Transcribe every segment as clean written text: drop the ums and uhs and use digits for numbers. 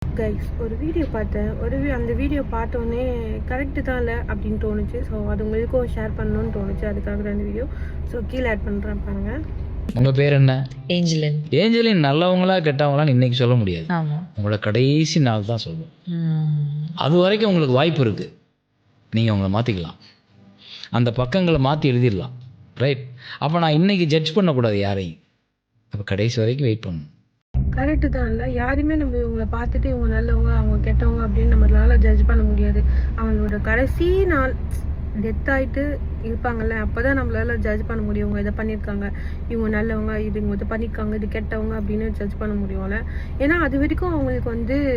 Guys ஒரு video பார்த்தேன். அந்த வீடியோ பார்த்தோன்னே கரெக்டு தான் இல்லை அப்படின்னு தோணுச்சு. ஸோ அது உங்களுக்கும் ஷேர் பண்ணணும்னு தோணுச்சு. அதுக்காக தான் இந்த வீடியோ. ஸோ கீழே ஆட் பண்ணுறேன் பாருங்கள். உங்கள் பேர் என்ன? ஏஞ்சலின். ஏஞ்சலின் நல்லவங்களா கெட்டவங்களான்னு இன்றைக்கி சொல்ல முடியாது. ஆமாம். உங்களோட கடைசி நாள் தான் சொல்லும். அது வரைக்கும் உங்களுக்கு வாய்ப்பு இருக்குது. நீங்கள் உங்களை மாற்றிக்கலாம், அந்த பக்கங்களை மாற்றி எழுதிடலாம். ரைட்? அப்போ நான் இன்றைக்கி ஜட்ஜ் பண்ணக்கூடாது யாரையும். அப்போ கடைசி வரைக்கும் வெயிட் பண்ணணும். கரெக்டு தான் இல்லை, யாருமே நம்ம இவங்களை பார்த்துட்டு இவங்க நல்லவங்க அவங்க கெட்டவங்க அப்படின்னு நம்மளால ஜட்ஜ் பண்ண முடியாது. அவங்களோட கடைசி நாள் டெத் ஆகிட்டு இருப்பாங்கல்ல, அப்போ தான் நம்மளால ஜட்ஜ் பண்ண முடியும். இவங்க இதை பண்ணியிருக்காங்க, இவங்க நல்லவங்க, இவங்க இதை பண்ணியிருக்காங்க, இது கெட்டவங்க அப்படின்னு ஜட்ஜ் பண்ண முடியும்ல. ஏன்னா அது வரைக்கும் அவங்களுக்கு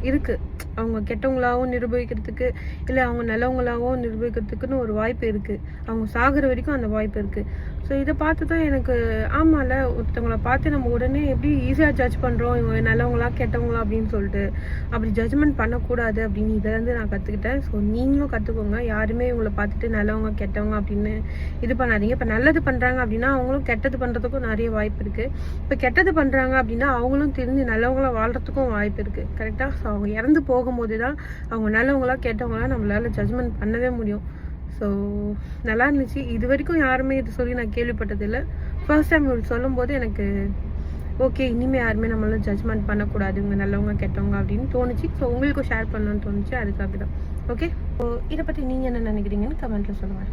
இருக்குது, அவங்க கெட்டவங்களாகவும் நிரூபிக்கிறதுக்கு இல்லை அவங்க நல்லவங்களாகவும் நிரூபிக்கிறதுக்குன்னு ஒரு வாய்ப்பு இருக்குது. அவங்க சாகிற வரைக்கும் அந்த வாய்ப்பு இருக்குது. ஸோ இதை பார்த்து தான் எனக்கு ஆமாம்ல, ஒருத்தவங்களை பார்த்து நம்ம உடனே எப்படி ஈஸியாக ஜட்ஜ் பண்ணுறோம், இவங்க நல்லவங்களா கெட்டவங்களா அப்படின்னு சொல்லிட்டு அப்படி ஜட்ஜ்மெண்ட் பண்ணக்கூடாது அப்படின்னு இதிலேருந்து நான் கற்றுக்கிட்டேன். ஸோ நீங்களும் கற்றுக்கோங்க. யாருமே இவங்களை பார்த்துட்டு நல்லவங்க கெட்டவங்க அப்படின்னு இது பண்ணாதீங்க. இப்போ நல்லது பண்ணுறாங்க அப்படின்னா அவங்களும் கெட்டது பண்ணுறதுக்கும் நிறைய வாய்ப்பு இருக்குது. இப்போ கெட்டது பண்ணுறாங்க அப்படின்னா அவங்களும் தெரிஞ்சு நல்லவங்களா வாழ்கிறதுக்கும் வாய்ப்பு இருக்குது. கரெக்டாக? ஸோ அவங்க இறந்து போகும்போது தான் அவங்க நல்லவங்களா கெட்டவங்களா நம்மளால ஜட்ஜ்மெண்ட் பண்ணவே முடியும். ஸோ நல்லா இருந்துச்சு. இது வரைக்கும் யாருமே இது சொல்லி நான் கேள்விப்பட்டதில்லை. ஃபர்ஸ்ட் டைம் இவர் சொல்லும்போது எனக்கு ஓகே, இனிமேல் யாருமே நம்மளால ஜட்ஜ்மெண்ட் பண்ணக்கூடாது, இவங்க நல்லவங்க கெட்டவங்க அப்படின்னு தோணுச்சு. ஸோ உங்களுக்கும் ஷேர் பண்ணணும்னு தோணுச்சு. அதுக்காக தான். ஓகே, ஸோ இதை பற்றி நீங்கள் என்ன நினைக்கிறீங்கன்னு கமெண்ட்டில் சொல்லுங்கள்.